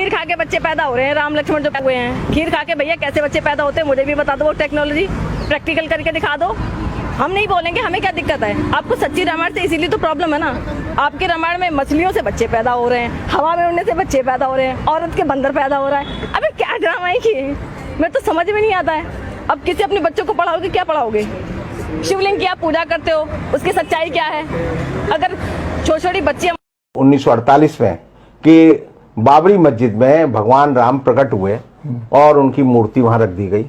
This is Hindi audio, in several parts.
खीर खा के बच्चे पैदा हो रहे हैं, राम लक्ष्मण जो हुए हैं। खीर खा के भैया कैसे बच्चे पैदा होते हैं मुझे भी बता दो, वो टेक्नोलॉजी प्रैक्टिकल करके दिखा दो। हम नहीं बोलेंगे हमें क्या दिक्कत है, आपको सच्ची रामायण से इसीलिए तो प्रॉब्लम है ना। आपके रामायण में मछलियों से बच्चे पैदा हो रहे हैं, हवा में उड़ने से बच्चे पैदा हो रहे हैं, औरत के बंदर पैदा हो रहा है। अबे क्या ड्रामा है कि मैं तो समझ में नहीं आता है। अब किसी अपने बच्चों को पढ़ाओगे, क्या पढ़ाओगे? शिवलिंग की आप पूजा करते हो, उसकी सच्चाई क्या है? अगर छोटी छोटी बच्ची 1948 में कि बाबरी मस्जिद में भगवान राम प्रकट हुए और उनकी मूर्ति वहां रख दी गई,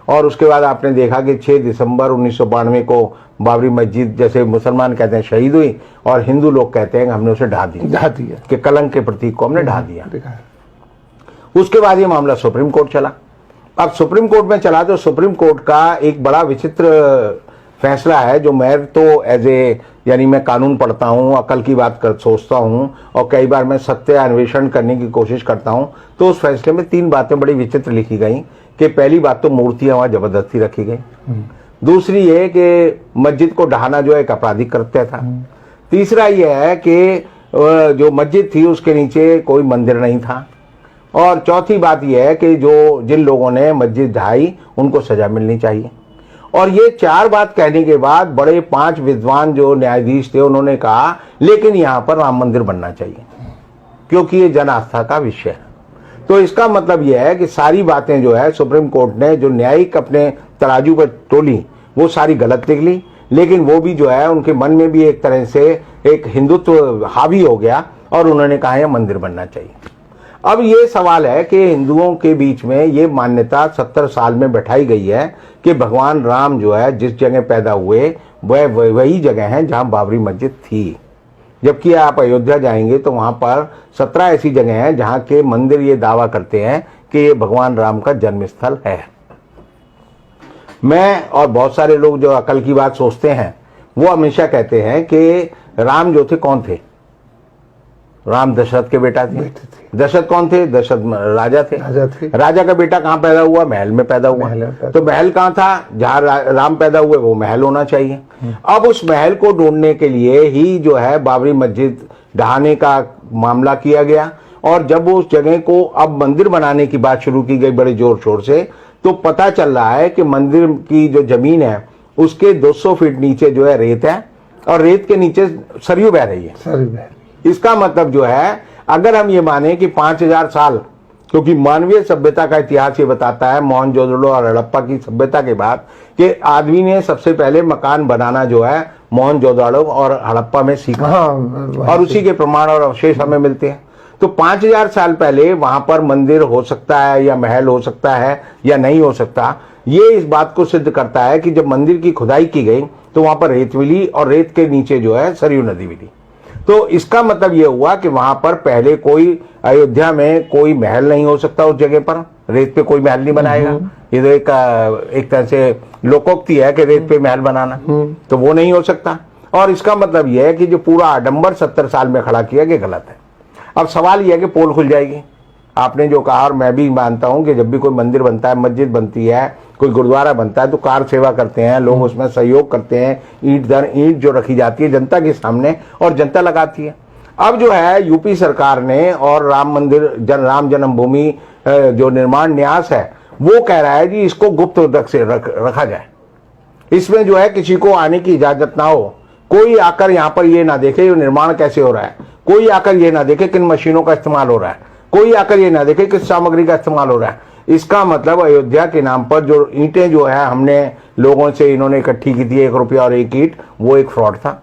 और उसके बाद आपने देखा कि 6 दिसंबर 1992 को बाबरी मस्जिद, जैसे मुसलमान कहते हैं शहीद हुई, और हिंदू लोग कहते हैं कि हमने उसे ढा दिया कि कलंक के प्रतीक को हमने ढा दिया। उसके बाद ये मामला सुप्रीम कोर्ट चला। अब सुप्रीम कोर्ट में चला तो सुप्रीम कोर्ट का एक बड़ा विचित्र फैसला है, जो मैं तो यानी मैं कानून पढ़ता हूँ, अकल की बात सोचता हूँ, और कई बार मैं सत्य अन्वेषण करने की कोशिश करता हूँ। तो उस फैसले में 3 बातें बड़ी विचित्र लिखी गई कि पहली बात तो मूर्तियां वहां जबरदस्ती रखी गई, दूसरी ये कि मस्जिद को ढहाना जो एक आपराधिक कृत्य था, तीसरा ये है कि जो मस्जिद थी उसके नीचे कोई मंदिर नहीं था, और चौथी बात यह है कि जिन लोगों ने मस्जिद ढहाई उनको सजा मिलनी चाहिए। और ये 4 बात कहने के बाद बड़े 5 विद्वान जो न्यायाधीश थे उन्होंने कहा लेकिन यहाँ पर राम मंदिर बनना चाहिए क्योंकि ये जन आस्था का विषय है। तो इसका मतलब यह है कि सारी बातें जो है सुप्रीम कोर्ट ने जो न्यायिक अपने तराजू पर तोली वो सारी गलत निकली, लेकिन वो भी जो है उनके मन में भी एक तरह से एक हिंदुत्व हावी हो गया और उन्होंने कहा यह मंदिर बनना चाहिए। अब ये सवाल है कि हिंदुओं के बीच में ये मान्यता 70 साल में बैठाई गई है कि भगवान राम जो है जिस जगह पैदा हुए वह वही जगह है जहां बाबरी मस्जिद थी, जबकि आप अयोध्या जाएंगे तो वहां पर 17 ऐसी जगह हैं जहां के मंदिर ये दावा करते हैं कि ये भगवान राम का जन्म स्थल है। मैं और बहुत सारे लोग जो अकल की बात सोचते हैं वो हमेशा कहते हैं कि राम जो थे कौन थे? राम दशरथ के बेटा थे। दशरथ कौन थे? दशरथ राजा थे। राजा का बेटा कहाँ पैदा हुआ? महल में पैदा हुआ। तो महल कहाँ था? जहाँ राम पैदा हुए वो महल होना चाहिए। अब उस महल को ढूंढने के लिए ही जो है बाबरी मस्जिद ढहाने का मामला किया गया, और जब उस जगह को अब मंदिर बनाने की बात शुरू की गई बड़े जोर शोर से, तो पता चल रहा है कि मंदिर की जो जमीन है उसके 200 फीट नीचे जो है रेत है, और रेत के नीचे सरयू बह रही है। इसका मतलब जो है अगर हम ये माने कि 5000 साल, क्योंकि मानवीय सभ्यता का इतिहास ये बताता है मोहनजोदड़ो और हड़प्पा की सभ्यता के बाद कि आदमी ने सबसे पहले मकान बनाना जो है मोहनजोदड़ो और हड़प्पा में सीखा, और उसी के प्रमाण और अवशेष हमें मिलते हैं। तो 5000 साल पहले वहां पर मंदिर हो सकता है या महल हो सकता है या नहीं हो सकता, ये इस बात को सिद्ध करता है कि जब मंदिर की खुदाई की गई तो वहां पर रेत मिली, और रेत के नीचे जो है सरयू नदी मिली। तो इसका मतलब यह हुआ कि वहां पर पहले कोई अयोध्या में कोई महल नहीं हो सकता, उस जगह पर रेत पे कोई महल नहीं बनाएगा। ये तो एक तरह से लोकोक्ति है कि रेत पे महल बनाना, तो वो नहीं हो सकता। और इसका मतलब यह है कि जो पूरा आडंबर 70 साल में खड़ा किया गया गलत है। अब सवाल यह है कि पोल खुल जाएगी। आपने जो कहा, और मैं भी मानता हूं कि जब भी कोई मंदिर बनता है, मस्जिद बनती है, कोई गुरुद्वारा बनता है, तो कार सेवा करते हैं लोग, उसमें सहयोग करते हैं, ईंट दर ईंट जो रखी जाती है जनता के सामने और जनता लगाती है। अब जो है यूपी सरकार ने और राम मंदिर राम जन्मभूमि जो निर्माण न्यास है वो कह रहा है कि इसको गुप्त रखा जाए, इसमें जो है किसी को आने की इजाजत ना हो, कोई आकर यहाँ पर ये ना देखे ये निर्माण कैसे हो रहा है, कोई आकर ये ना देखे किन मशीनों का इस्तेमाल हो रहा है, कोई आकर ये ना देखे किस सामग्री का इस्तेमाल हो रहा है। इसका मतलब अयोध्या के नाम पर जो ईंटें जो है हमने लोगों से इन्होंने इकट्ठी की थी, 1 रुपया और 1 ईंट, वो एक फ्रॉड था।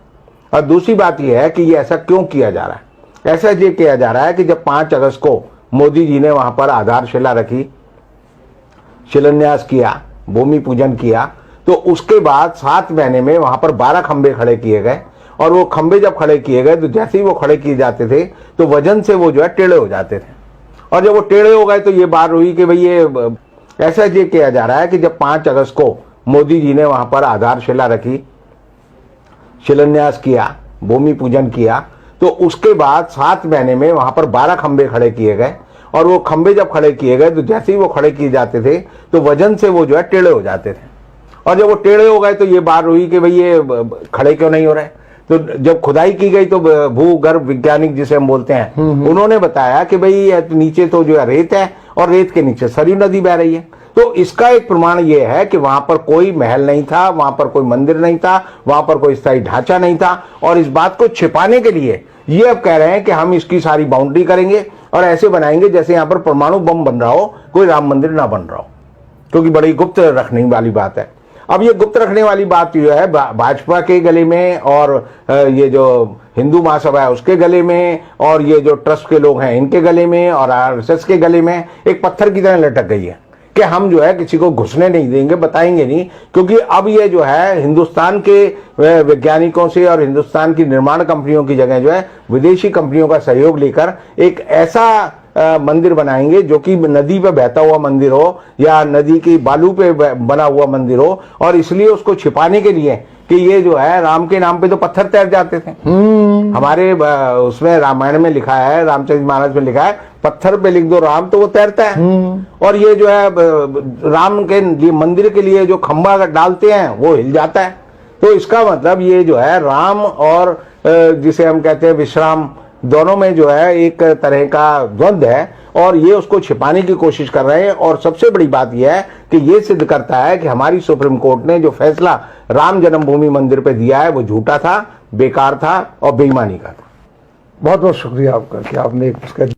और दूसरी बात यह है कि ये ऐसा क्यों किया जा रहा है? ऐसा ये किया जा रहा है कि जब 5 अगस्त को मोदी जी ने वहां पर आधारशिला रखी, शिलान्यास किया, भूमि पूजन किया, तो उसके बाद 7 महीने में वहां पर 12 खंबे खड़े किए गए, और वो खंबे जब खड़े किए गए तो जैसे ही वो खड़े किए जाते थे तो वजन से वो जो है टेढ़े हो जाते थे, और जब वो टेढ़े हो गए तो ये बात हुई कि भाई ये ऐसा ये किया जा रहा है कि जब 5 अगस्त को मोदी जी ने वहां पर आधारशिला रखी, शिलान्यास किया, भूमि पूजन किया, तो उसके बाद 7 महीने में वहां पर 12 खंबे खड़े किए गए, और वो खंबे जब खड़े किए गए तो जैसे ही वो खड़े किए जाते थे तो वजन से वो जो है टेढ़े हो जाते थे, और जब वो टेढ़े हो गए तो ये बात हुई कि भाई ये खड़े क्यों नहीं हो रहे। तो जब खुदाई की गई तो भूगर्भ वैज्ञानिक जिसे हम बोलते हैं, उन्होंने बताया कि भाई नीचे तो जो है रेत है और रेत के नीचे सरयू नदी बह रही है। तो इसका एक प्रमाण यह है कि वहां पर कोई महल नहीं था, वहां पर कोई मंदिर नहीं था, वहां पर कोई स्थायी ढांचा नहीं था। और इस बात को छिपाने के लिए ये अब कह रहे हैं कि हम इसकी सारी बाउंड्री करेंगे और ऐसे बनाएंगे जैसे यहां पर परमाणु बम बन रहा हो, कोई राम मंदिर ना बन रहा हो, क्योंकि बड़ी गुप्त रखने वाली बात है। अब ये गुप्त रखने वाली बात जो है भाजपा के गले में और ये जो हिंदू महासभा है उसके गले में और ये जो ट्रस्ट के लोग हैं इनके गले में और आरएसएस के गले में एक पत्थर की तरह लटक गई है कि हम जो है किसी को घुसने नहीं देंगे, बताएंगे नहीं। क्योंकि अब ये जो है हिंदुस्तान के वैज्ञानिकों से और हिंदुस्तान की निर्माण कंपनियों की जगह जो है विदेशी कंपनियों का सहयोग लेकर एक ऐसा मंदिर बनाएंगे जो कि नदी पे बहता हुआ मंदिर हो या नदी की बालू पे बना हुआ मंदिर हो। और इसलिए उसको छिपाने के लिए कि ये जो है राम के नाम पे तो पत्थर तैर जाते थे। हमारे उसमें रामायण में लिखा है, रामचरितमानस में लिखा है, पत्थर पे लिख दो राम तो वो तैरता है। और ये जो है राम के लिए मंदिर के लिए जो खंभा डालते हैं वो हिल जाता है। तो इसका मतलब ये जो है राम और जिसे हम कहते हैं विश्राम, दोनों में जो है एक तरह का द्वंद्व है और ये उसको छिपाने की कोशिश कर रहे हैं। और सबसे बड़ी बात यह है कि ये सिद्ध करता है कि हमारी सुप्रीम कोर्ट ने जो फैसला राम जन्मभूमि मंदिर पे दिया है वो झूठा था, बेकार था और बेईमानी का था। बहुत बहुत शुक्रिया आपका कि आपने एक